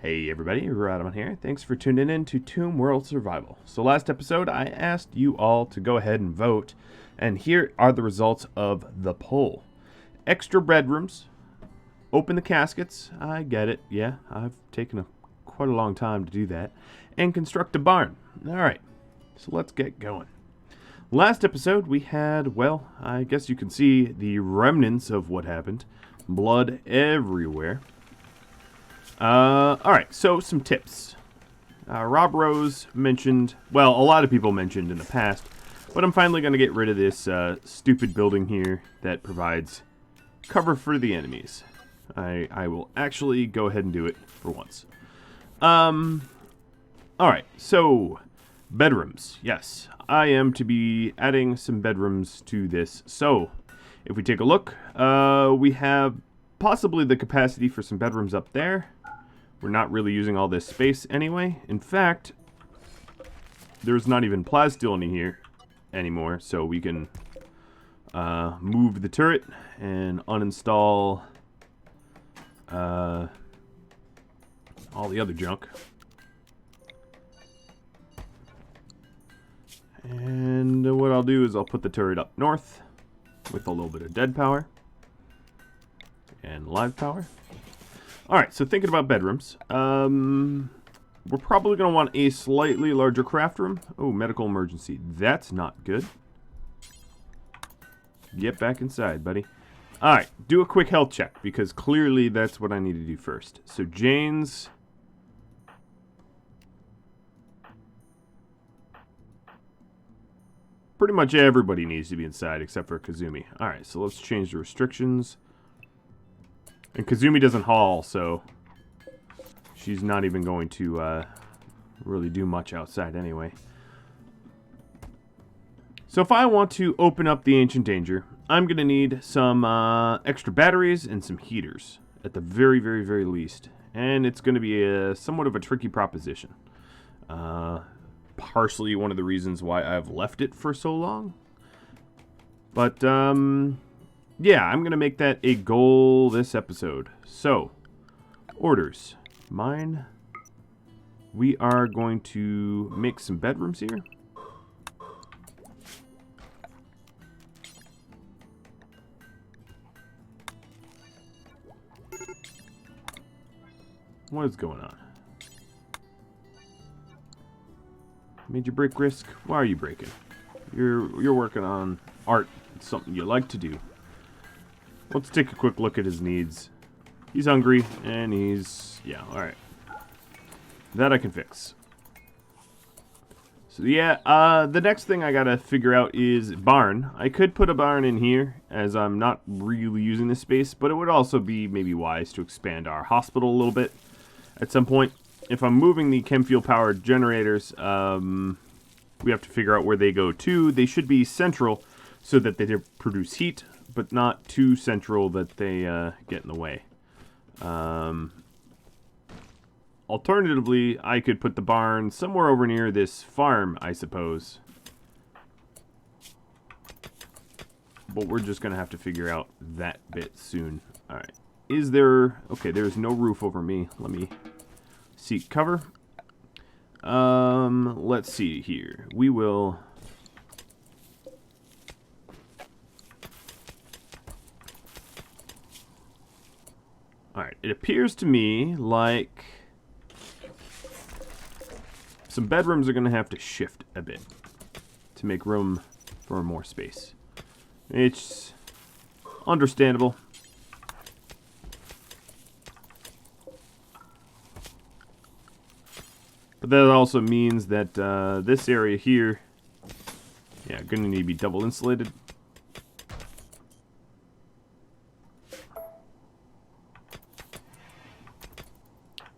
Hey everybody, Rhadamant here. Thanks for tuning in to RimWorld Survival. So last episode, I asked you all to go ahead and vote, and here are the results of the poll. Extra bedrooms, open the caskets, I get it, yeah, I've taken quite a long time to do that, and construct a barn. Alright, so let's get going. Last episode, we had, well, I guess you can see the remnants of what happened. Blood everywhere. Alright, so some tips. Rob Rose mentioned, well, a lot of people mentioned in the past, but I'm finally going to get rid of this stupid building here that provides cover for the enemies. I will actually go ahead and do it for once. Alright, so bedrooms. Yes, I am to be adding some bedrooms to this. So, if we take a look, we have possibly the capacity for some bedrooms up there. We're not really using all this space anyway. In fact, there's not even plasteel in here anymore, so we can move the turret and uninstall all the other junk. And what I'll do is I'll put the turret up north with a little bit of dead power and live power. Alright, so thinking about bedrooms, we're probably going to want a slightly larger craft room. Oh, medical emergency. That's not good. Get back inside, buddy. Alright, do a quick health check, because clearly that's what I need to do first. So, Jane's... pretty much everybody needs to be inside, except for Kazumi. Alright, so let's change the restrictions. And Kazumi doesn't haul, so she's not even going to really do much outside anyway. So if I want to open up the Ancient Danger, I'm going to need some extra batteries and some heaters, at the very, very, very least. And it's going to be somewhat of a tricky proposition. Partially one of the reasons why I've left it for so long. But, yeah, I'm going to make that a goal this episode. So, orders. Mine. We are going to make some bedrooms here. What is going on? Made you break risk? Why are you breaking? You're working on art. It's something you like to do. Let's take a quick look at his needs. He's hungry, and he's... yeah, alright. That I can fix. So, yeah, the next thing I gotta figure out is barn. I could put a barn in here, as I'm not really using this space, but it would also be maybe wise to expand our hospital a little bit at some point. If I'm moving the chem fuel-powered generators, we have to figure out where they go to. They should be central so that they produce heat, but not too central that they get in the way. Alternatively, I could put the barn somewhere over near this farm, I suppose. But we're just going to have to figure out that bit soon. Alright. Is there... okay, there's no roof over me. Let me seek cover. Let's see here. We will... alright, it appears to me like some bedrooms are going to have to shift a bit to make room for more space. It's understandable. But that also means that this area here, yeah, going to need to be double insulated.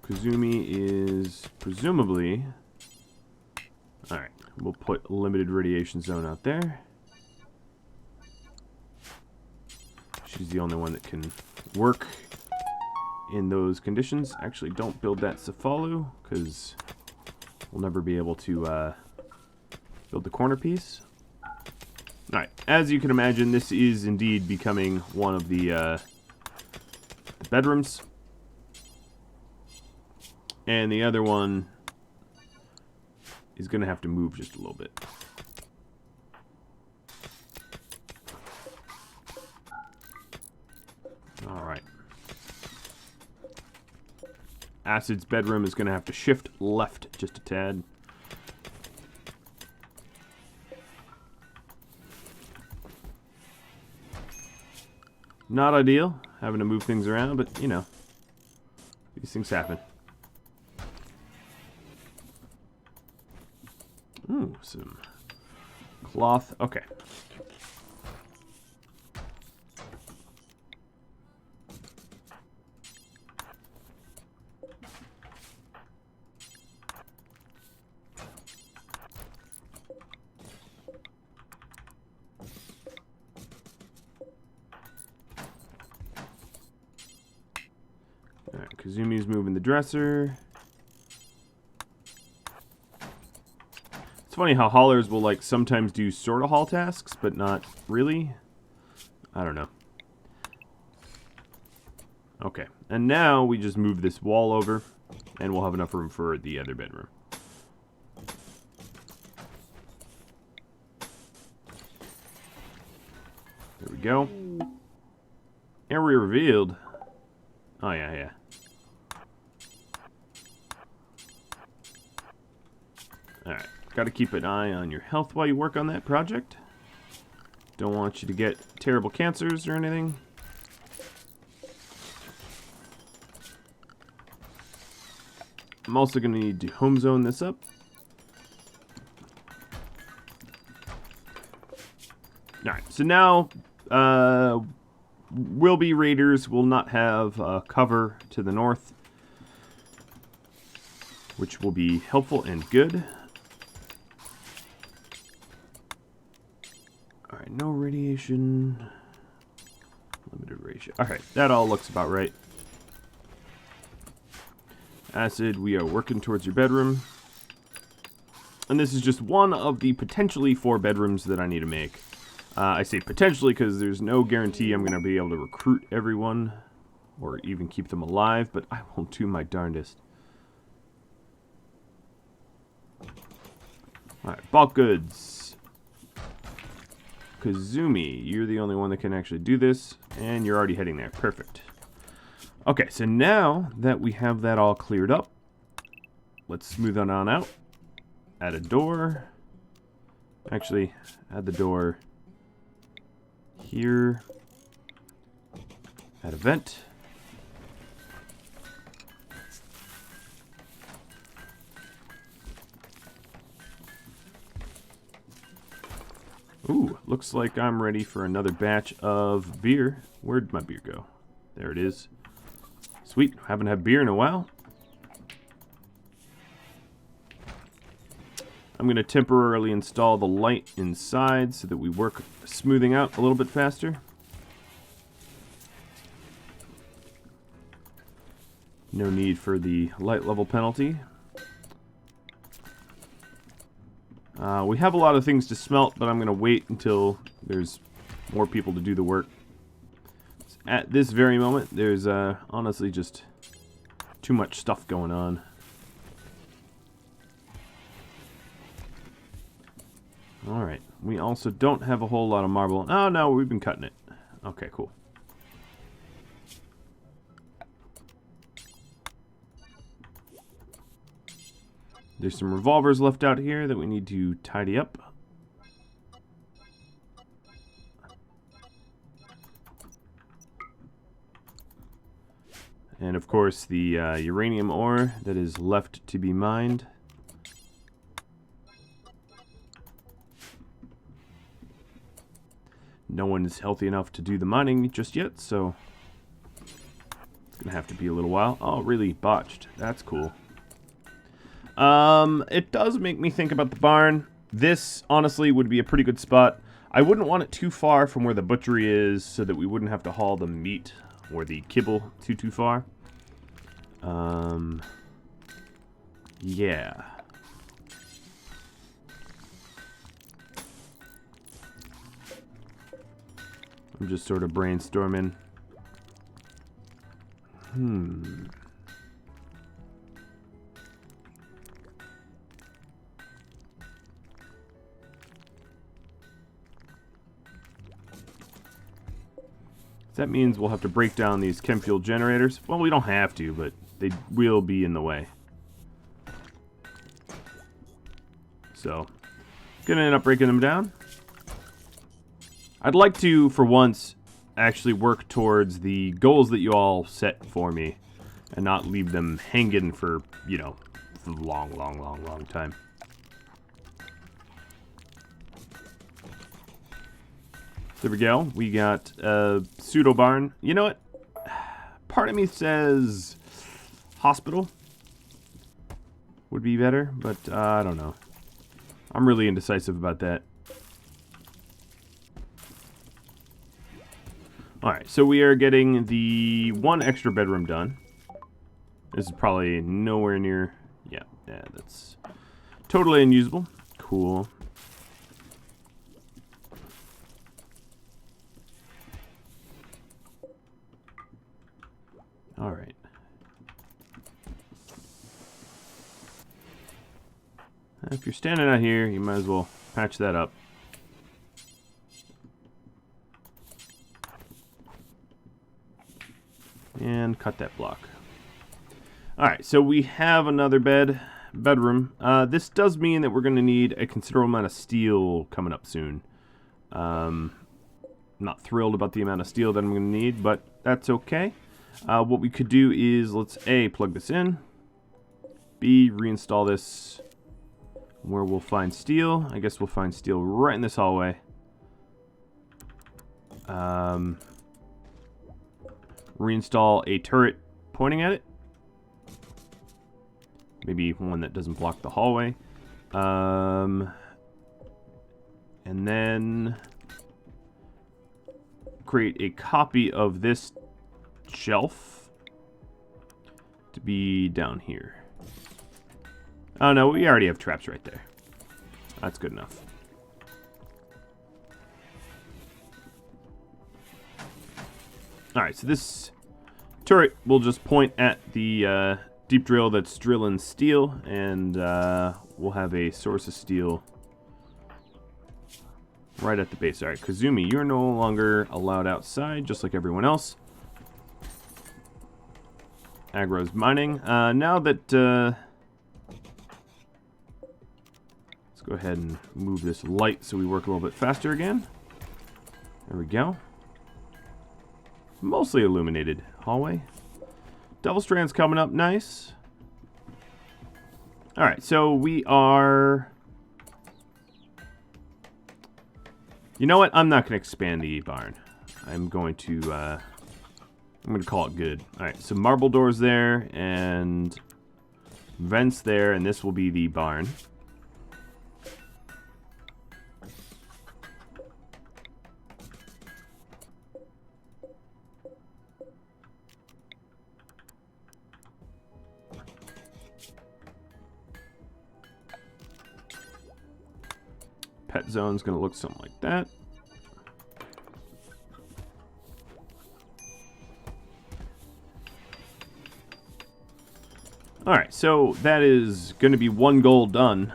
Kazumi is presumably... alright, we'll put a limited radiation zone out there. She's the only one that can work in those conditions. Actually, don't build that Cephalo, because we'll never be able to build the corner piece. Alright, as you can imagine, this is indeed becoming one of the bedrooms. And the other one is going to have to move just a little bit. Alright. Acid's bedroom is going to have to shift left just a tad. Not ideal, having to move things around, but, you know, these things happen. Ooh, some cloth. Okay. Alright, Kazumi's moving the dresser. It's funny how haulers will, like, sometimes do sort of haul tasks, but not really. I don't know. Okay, and now we just move this wall over, and we'll have enough room for the other bedroom. There we go. Area revealed. Oh, yeah. Alright, gotta keep an eye on your health while you work on that project. Don't want you to get terrible cancers or anything. I'm also gonna need to home zone this up. Alright, so now, will-be raiders will not have cover to the north, which will be helpful and good. Alright, no radiation. Limited ratio. Alright, that all looks about right. Acid, we are working towards your bedroom. And this is just one of the potentially 4 bedrooms that I need to make. I say potentially because there's no guarantee I'm going to be able to recruit everyone or even keep them alive, but I will do my darndest. Alright, bulk goods. Kazumi, you're the only one that can actually do this, and you're already heading there. Perfect. Okay, so now that we have that all cleared up, let's smooth on out. Add a door. Actually, add the door here. Add a vent. Ooh, looks like I'm ready for another batch of beer. Where'd my beer go? There it is. Sweet, haven't had beer in a while. I'm going to temporarily install the light inside so that we work smoothing out a little bit faster. No need for the light level penalty. We have a lot of things to smelt, but I'm going to wait until there's more people to do the work. At this very moment, there's honestly just too much stuff going on. Alright, we also don't have a whole lot of marble. Oh no, we've been cutting it. Okay, cool. There's some revolvers left out here that we need to tidy up. And of course the uranium ore that is left to be mined. No one is healthy enough to do the mining just yet, so it's gonna have to be a little while. Oh, really? Botched. That's cool. It does make me think about the barn. This, honestly, would be a pretty good spot. I wouldn't want it too far from where the butchery is so that we wouldn't have to haul the meat or the kibble too far. Yeah. I'm just sort of brainstorming. That means we'll have to break down these chem fuel generators. Well, we don't have to, but they will be in the way. So, gonna end up breaking them down. I'd like to, for once, actually work towards the goals that you all set for me and not leave them hanging for, you know, a long time. There we go. We got a pseudo barn. You know what? Part of me says hospital would be better, but I don't know. I'm really indecisive about that. Alright, so we are getting the one extra bedroom done. This is probably nowhere near... Yeah, that's totally unusable. Cool. Alright. If you're standing out here, you might as well patch that up. And cut that block. Alright, so we have another bedroom. This does mean that we're going to need a considerable amount of steel coming up soon. Not thrilled about the amount of steel that I'm going to need, but that's okay. What we could do is, let's A, plug this in. B, reinstall this where we'll find steel. I guess we'll find steel right in this hallway. Reinstall a turret pointing at it. Maybe one that doesn't block the hallway. And then create a copy of this shelf to be down here. Oh no, we already have traps right there. That's good enough. Alright, so this turret will just point at the deep drill that's drilling steel, and we'll have a source of steel right at the base. Alright, Kazumi, you're no longer allowed outside, just like everyone else. Agro's mining. Now that... let's go ahead and move this light so we work a little bit faster again. There we go. Mostly illuminated hallway. Devil Strand's coming up nice. Alright, so we are... You know what? I'm not going to expand the barn. I'm going to call it good. Alright, so marble doors there, and vents there, and this will be the barn. Pet zone's going to look something like that. Alright, so that is going to be one goal done.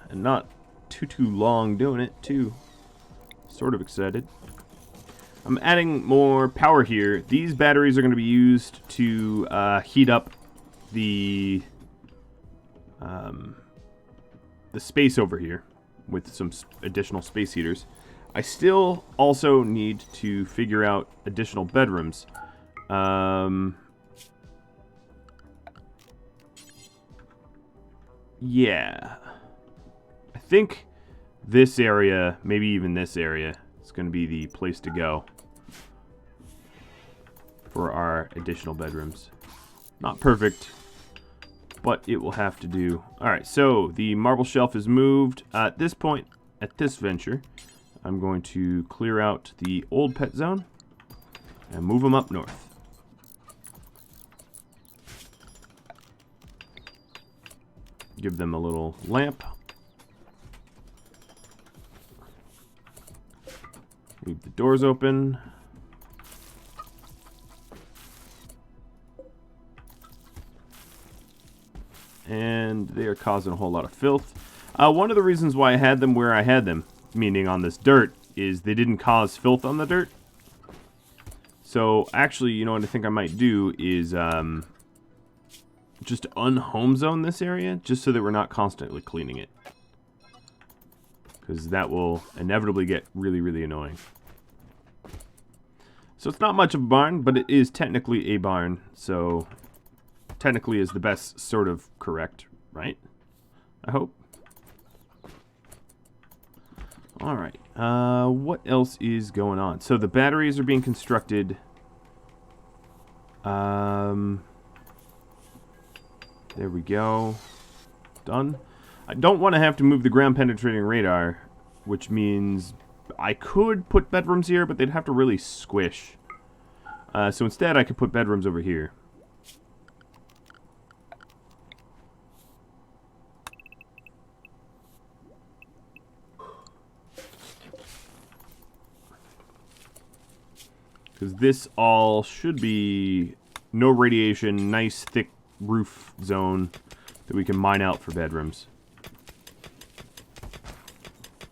And not too long doing it, too. Sort of excited. I'm adding more power here. These batteries are going to be used to heat up the space over here with some additional space heaters. I still also need to figure out additional bedrooms. Yeah. I think this area, maybe even this area, is going to be the place to go for our additional bedrooms. Not perfect, but it will have to do. Alright, so the marble shelf is moved. At this point, at this venture, I'm going to clear out the old pet zone and move them up north. Give them a little lamp. Leave the doors open. And they are causing a whole lot of filth. One of the reasons why I had them where I had them, meaning on this dirt, is they didn't cause filth on the dirt. So, actually, you know what I think I might do is just unhome zone this area, just so that we're not constantly cleaning it. Because that will inevitably get really, really annoying. So it's not much of a barn, but it is technically a barn. So technically is the best sort of correct, right? I hope. Alright. What else is going on? So the batteries are being constructed. There we go. Done. I don't want to have to move the ground-penetrating radar, which means I could put bedrooms here, but they'd have to really squish. So instead, I could put bedrooms over here. Because this all should be no radiation, nice thick roof zone that we can mine out for bedrooms.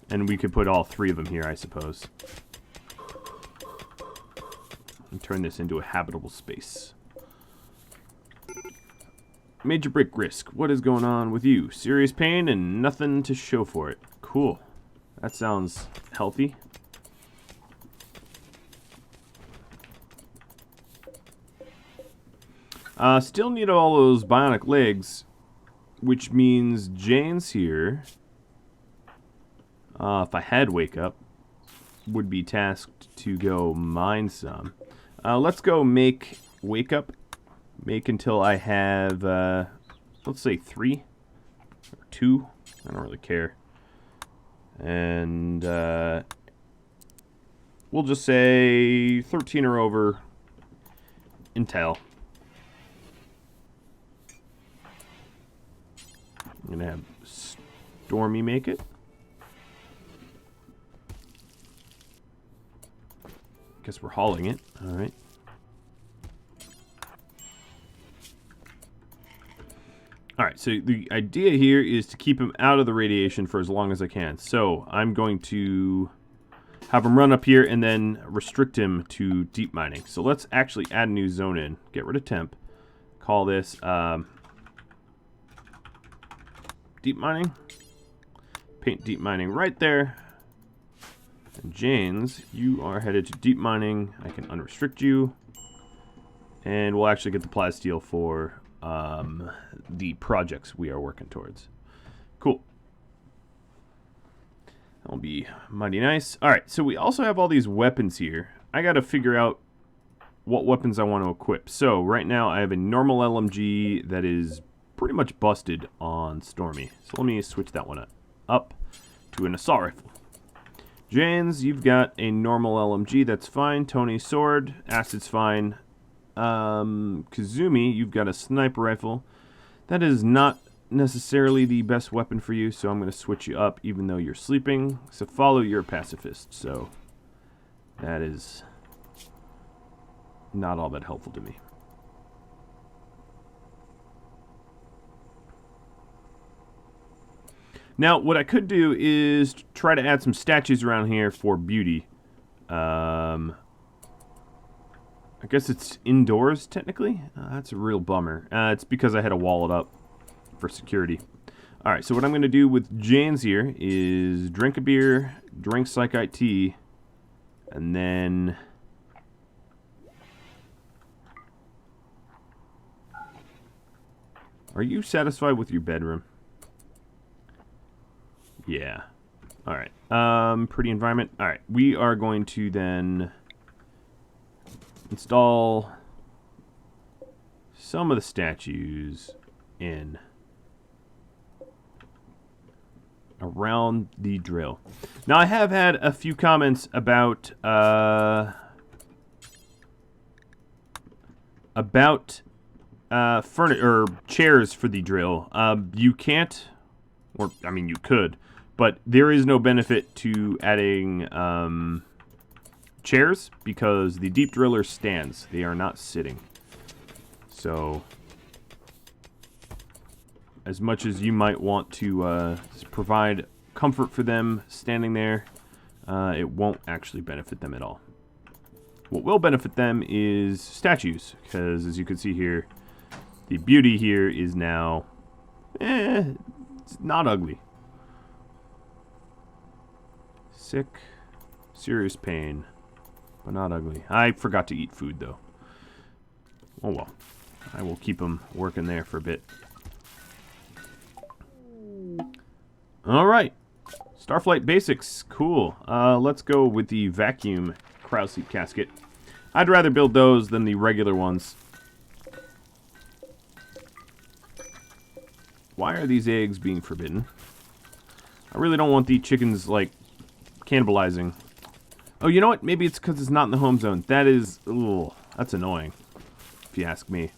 And we could put all 3 of them here, I suppose. And turn this into a habitable space. Major break risk. What is going on with you? Serious pain and nothing to show for it. Cool. That sounds healthy. Still need all those bionic legs, which means Jane's here. If I had wake up, would be tasked to go mine some. Let's go make wake up. Make until I have, let's say 3 or 2. I don't really care. And we'll just say 13 or over intel. I'm gonna have Stormy make it. Guess we're hauling it. Alright. Alright, so the idea here is to keep him out of the radiation for as long as I can. So, I'm going to have him run up here and then restrict him to deep mining. So let's actually add a new zone in. Get rid of temp. Call this deep mining. Paint deep mining right there. And Janes, you are headed to deep mining. I can unrestrict you. And we'll actually get the plasteel for the projects we are working towards. Cool. That'll be mighty nice. Alright, so we also have all these weapons here. I gotta figure out what weapons I want to equip. So, right now I have a normal LMG that is pretty much busted on Stormy. So let me switch that one up to an assault rifle. Janes, you've got a normal LMG, that's fine. Tony's sword, acid's fine. Kazumi, you've got a sniper rifle. That is not necessarily the best weapon for you, so I'm going to switch you up even though you're sleeping. So follow your pacifist, so that is not all that helpful to me. Now, what I could do is try to add some statues around here for beauty. I guess it's indoors, technically. That's a real bummer. It's because I had to wall it up for security. Alright, so what I'm going to do with Jane's here is drink a beer, drink psychite tea, and then... Are you satisfied with your bedroom? Yeah. Alright. Pretty environment. Alright. We are going to then install some of the statues in around the drill. Now, I have had a few comments about chairs for the drill. You can't, or I mean, you could. But there is no benefit to adding chairs because the deep driller stands. They are not sitting. So, as much as you might want to provide comfort for them standing there, it won't actually benefit them at all. What will benefit them is statues, because as you can see here, the beauty here is now, it's not ugly. Sick, serious pain, but not ugly. I forgot to eat food though. Oh well, I will keep them working there for a bit. All right. Starflight basics, cool. Let's go with the vacuum crowd seat casket. I'd rather build those than the regular ones. Why are these eggs being forbidden? I really don't want the chickens, like, cannibalizing. Oh, you know what? Maybe it's because it's not in the home zone. That is, ugh, that's annoying, if you ask me.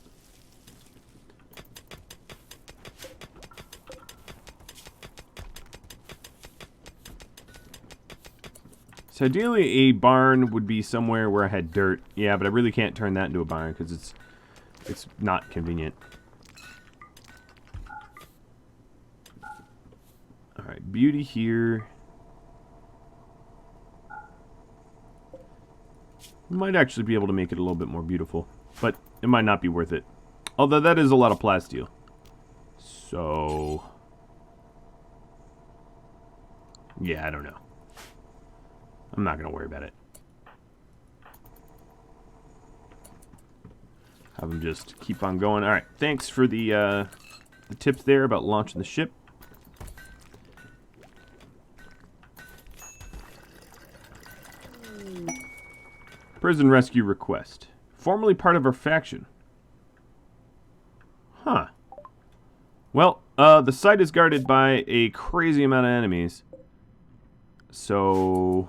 So ideally, a barn would be somewhere where I had dirt. Yeah, but I really can't turn that into a barn because it's not convenient. All right, beauty here. Might actually be able to make it a little bit more beautiful, but it might not be worth it. Although that is a lot of plasteel. So, yeah, I don't know. I'm not going to worry about it. Have them just keep on going. All right, thanks for the tips there about launching the ship. Prison rescue request. Formerly part of our faction. Huh. Well, the site is guarded by a crazy amount of enemies. So,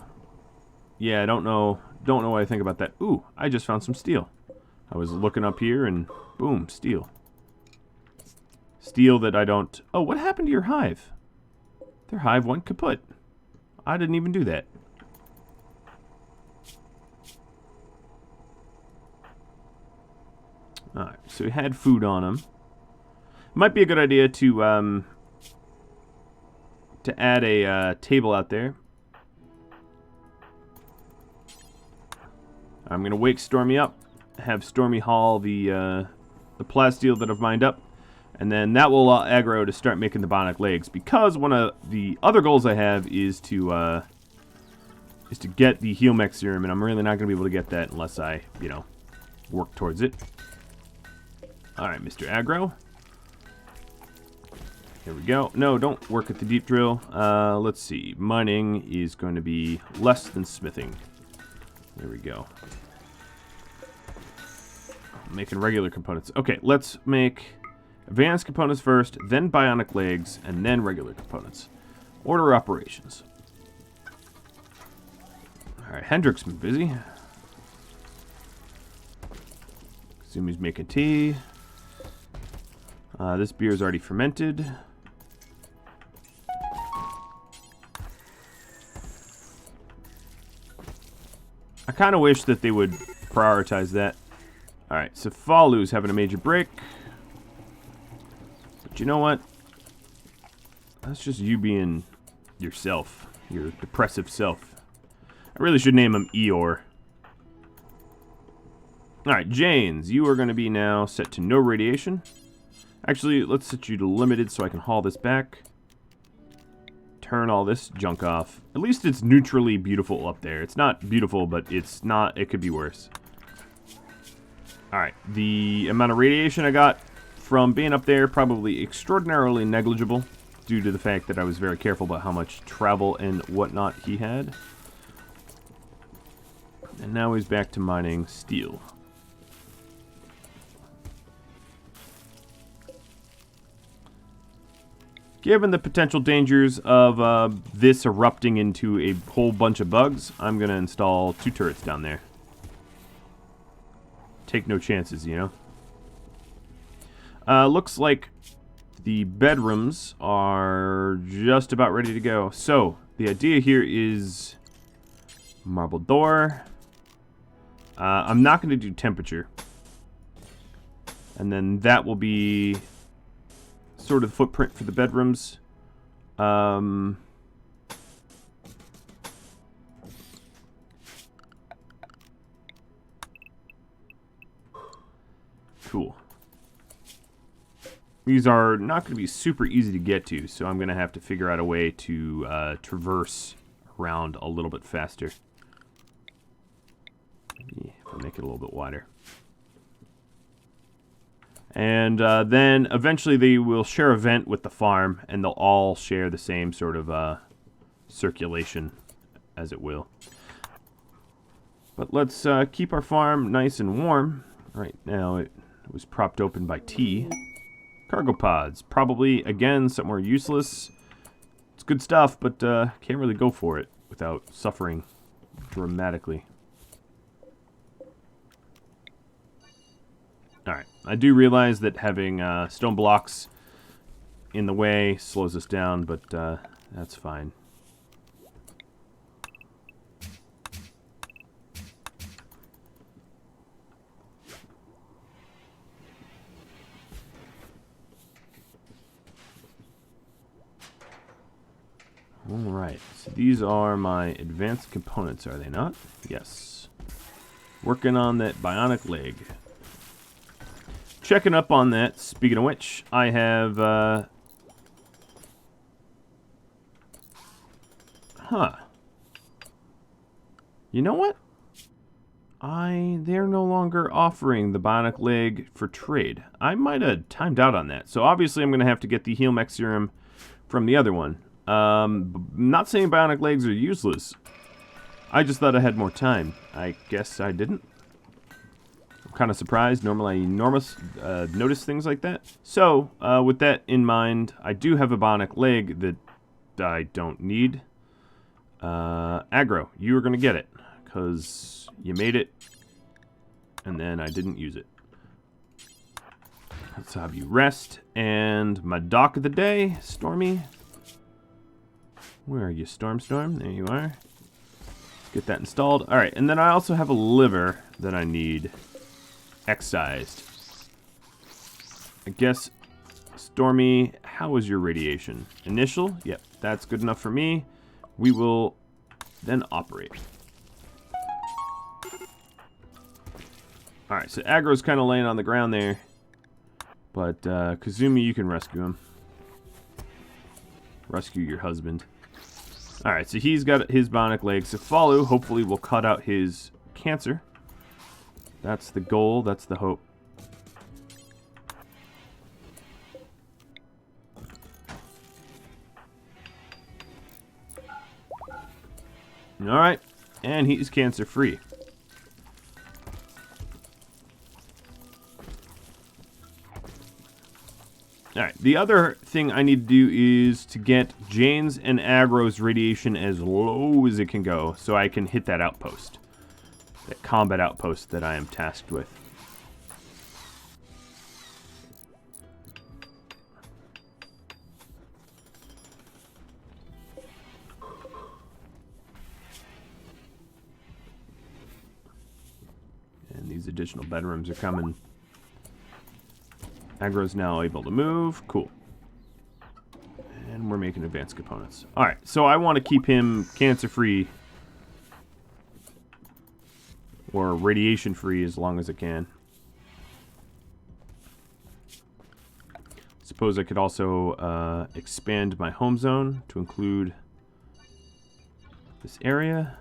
yeah, I don't know what I think about that. Ooh, I just found some steel. I was looking up here and boom, steel. Steel that I don't... Oh, what happened to your hive? Their hive went kaput. I didn't even do that. Alright, so we had food on them. Might be a good idea to add a table out there. I'm gonna wake Stormy up, have Stormy haul the plasteel that I've mined up, and then that will aggro to start making the bionic legs. Because one of the other goals I have is to get the heal mech serum, and I'm really not gonna be able to get that unless I, you know, work towards it. All right, Mr. Aggro. Here we go. No, don't work at the deep drill. Let's see. Mining is going to be less than smithing. There we go. Making regular components. Okay, let's make advanced components first, then bionic legs, and then regular components. Order operations. Alright, Hendrick's been busy. Sumi's making tea. This beer is already fermented. I kind of wish that they would prioritize that. Alright, so Falu's having a major break. But you know what? That's just you being yourself. Your depressive self. I really should name him Eeyore. Alright, Janes, you are going to be now set to no radiation. Actually, let's set you to limited so I can haul this back. Turn all this junk off. At least it's neutrally beautiful up there. It's not beautiful, but it's not, it could be worse. Alright, the amount of radiation I got from being up there, probably extraordinarily negligible, due to the fact that I was very careful about how much travel and whatnot he had. And now he's back to mining steel. Given the potential dangers of this erupting into a whole bunch of bugs, I'm going to install 2 turrets down there. Take no chances, you know? Looks like the bedrooms are just about ready to go. So, the idea here is marble door. I'm not going to do temperature. And then that will be sort of the footprint for the bedrooms. These are not going to be super easy to get to, so I'm going to have to figure out a way to traverse around a little bit faster. Yeah, we'll make it a little bit wider. And then eventually they will share a vent with the farm, and they'll all share the same sort of circulation, as it will. But let's keep our farm nice and warm. Right now it was propped open by tea. Cargo pods, probably, again, somewhere useless. It's good stuff, but can't really go for it without suffering dramatically. Alright, I do realize that having stone blocks in the way slows us down, but that's fine. Alright, so these are my advanced components, are they not? Yes. Working on that bionic leg. Checking up on that. Speaking of which, I have, You know what? They're no longer offering the bionic leg for trade. I might have timed out on that. So obviously I'm going to have to get the heal mech serum from the other one. Not saying bionic legs are useless. I just thought I had more time. I guess I didn't. I'm kind of surprised. Normally I notice things like that. So, with that in mind, I do have a bionic leg that I don't need. Aggro, you are going to get it, because you made it, and then I didn't use it. Let's have you rest, and my doc of the day, Stormy. Where are you, Storm? There you are. Let's get that installed. Alright, and then I also have a liver that I need excised. I guess, Stormy, how was your radiation? Initial? Yep, that's good enough for me. We will then operate. Alright, so Aggro's kind of laying on the ground there. But, Kazumi, you can rescue him. Rescue your husband. Alright, so he's got his bionic leg. So Falu, hopefully, will cut out his cancer. That's the goal. That's the hope. Alright, and he's cancer-free. Alright, the other thing I need to do is to get Jane's and Aggro's radiation as low as it can go, so I can hit that outpost. That combat outpost that I am tasked with. And these additional bedrooms are coming. Aggro's now able to move. Cool. And we're making advanced components. Alright, so I want to keep him cancer-free. Or radiation-free as long as I can. Suppose I could also expand my home zone to include this area.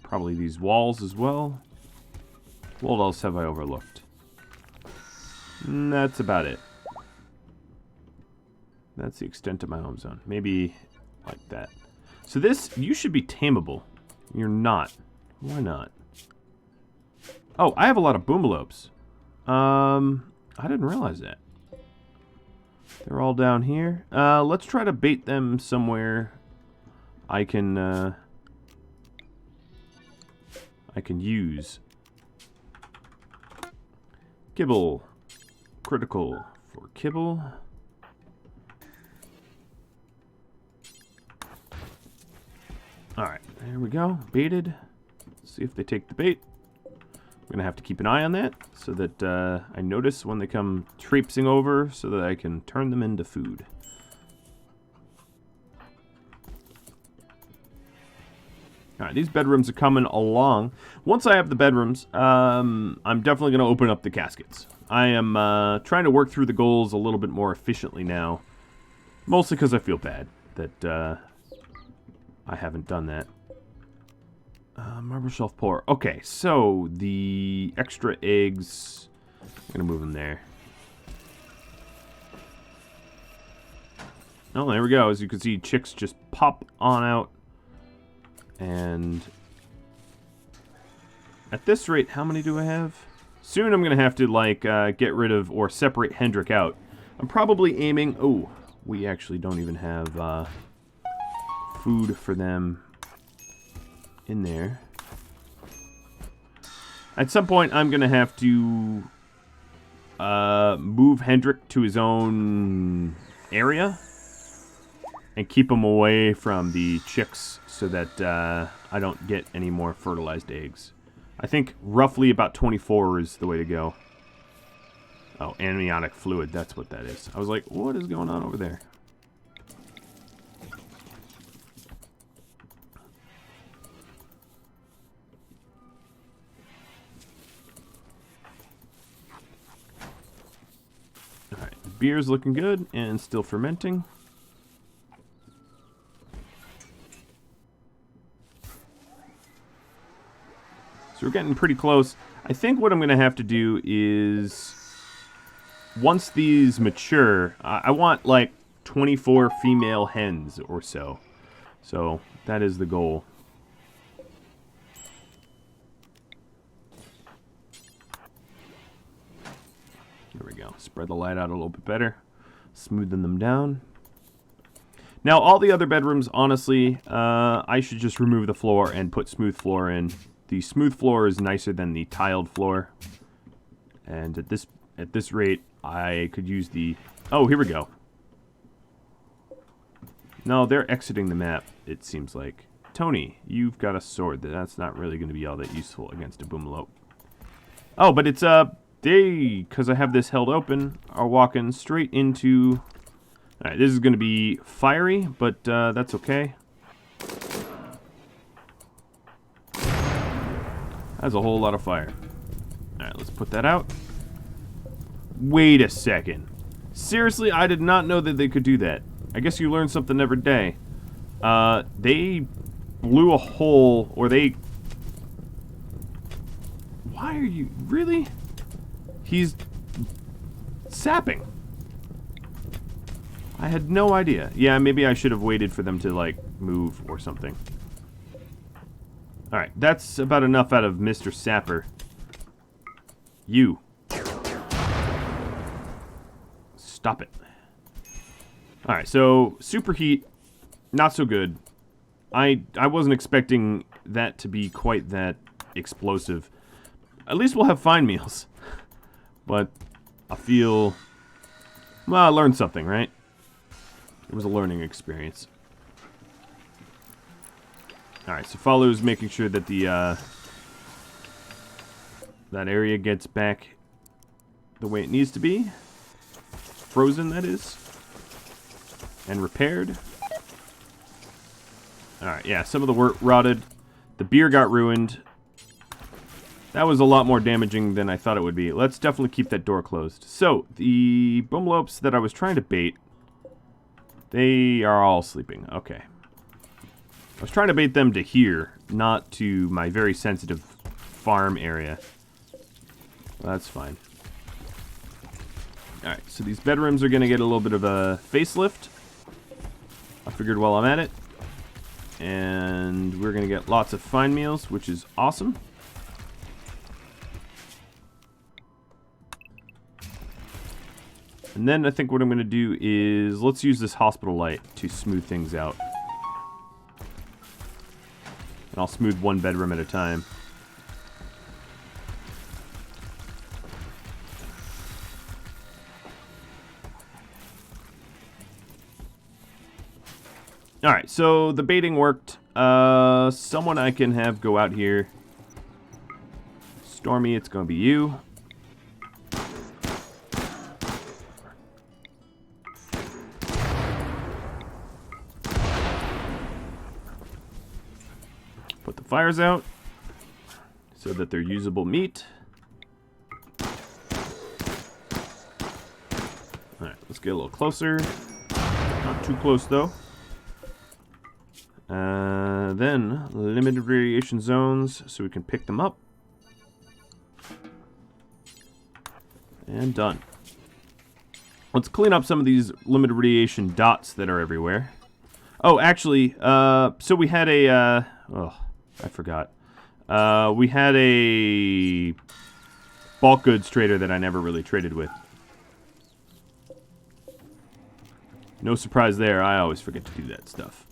Probably these walls as well. What else have I overlooked? That's about it. That's the extent of my home zone. Maybe like that. So this, you should be tameable. You're not. Why not? Oh, I have a lot of Boomalopes. I didn't realize that. They're all down here. Let's try to bait them somewhere I can use. Kibble. Critical for kibble. Alright, there we go. Baited. Let's see if they take the bait. I'm going to have to keep an eye on that so that I notice when they come traipsing over so that I can turn them into food. Alright, these bedrooms are coming along. Once I have the bedrooms, I'm definitely going to open up the caskets. I am trying to work through the goals a little bit more efficiently now. Mostly because I feel bad that I haven't done that. Marble shelf pour. Okay, so the extra eggs, I'm going to move them there. Oh, there we go. As you can see, chicks just pop on out. And at this rate, how many do I have? Soon I'm going to have to, like, get rid of or separate Hendrik out. I'm probably aiming... Oh, we actually don't even have food for them in there. At some point, I'm going to have to move Hendrik to his own area and keep him away from the chicks so that I don't get any more fertilized eggs. I think roughly about 24 is the way to go. Oh, amniotic fluid, that's what that is. I was like, what is going on over there? Alright, beer's looking good and still fermenting. So we're getting pretty close. I think what I'm going to have to do is, once these mature, I want like 24 female hens or so. So that is the goal. There we go. Spread the light out a little bit better. Smoothing them down. Now, all the other bedrooms, honestly, I should just remove the floor and put smooth floor in. The smooth floor is nicer than the tiled floor. And at this rate, I could use the... Oh, here we go. No, they're exiting the map, it seems like. Tony, you've got a sword. That's not really going to be all that useful against a Boomalope. Oh, but it's, they, because I have this held open, are walking straight into... Alright, this is going to be fiery, but that's okay. That's a whole lot of fire. Alright, let's put that out. Wait a second. Seriously, I did not know that they could do that. I guess you learn something every day. They blew a hole, or they... Why are you... Really? He's sapping. I had no idea. Yeah, maybe I should have waited for them to, like, move or something. Alright, that's about enough out of Mr. Sapper. You. Stop it. Alright, so superheat, not so good. I wasn't expecting that to be quite that explosive. At least we'll have fine meals. But I feel... Well, I learned something, right? It was a learning experience. Alright, so follows making sure that the that area gets back the way it needs to be. Frozen, that is. And repaired. Alright, yeah, some of the wort rotted. The beer got ruined. That was a lot more damaging than I thought it would be. Let's definitely keep that door closed. So, the Boomalopes that I was trying to bait, they are all sleeping. Okay. I was trying to bait them to here, not to my very sensitive farm area. Well, that's fine. Alright, so these bedrooms are going to get a little bit of a facelift. I figured while I'm at it. And we're going to get lots of fine meals, which is awesome. And then I think what I'm going to do is, let's use this hospital light to smooth things out. And I'll smooth one bedroom at a time. Alright, so the baiting worked. Someone I can have go out here. Stormy, it's going to be you. Put the fires out so that they're usable meat. Alright, let's get a little closer. Not too close, though. Then, limited radiation zones, so we can pick them up. And done. Let's clean up some of these limited radiation dots that are everywhere. Oh, actually, so we had a, oh, I forgot. We had a bulk goods trader that I never really traded with. No surprise there, I always forget to do that stuff.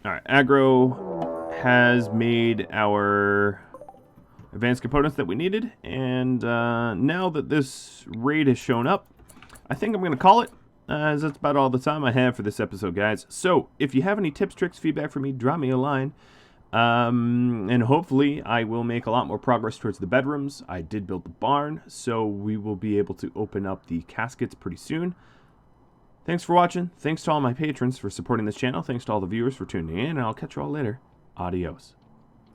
Alright, aggro has made our advanced components that we needed, and now that this raid has shown up, I think I'm going to call it, as that's about all the time I have for this episode, guys. So, if you have any tips, tricks, feedback for me, drop me a line, and hopefully I will make a lot more progress towards the bedrooms. I did build the barn, so we will be able to open up the caskets pretty soon. Thanks for watching. Thanks to all my patrons for supporting this channel. Thanks to all the viewers for tuning in, and I'll catch you all later. Adios.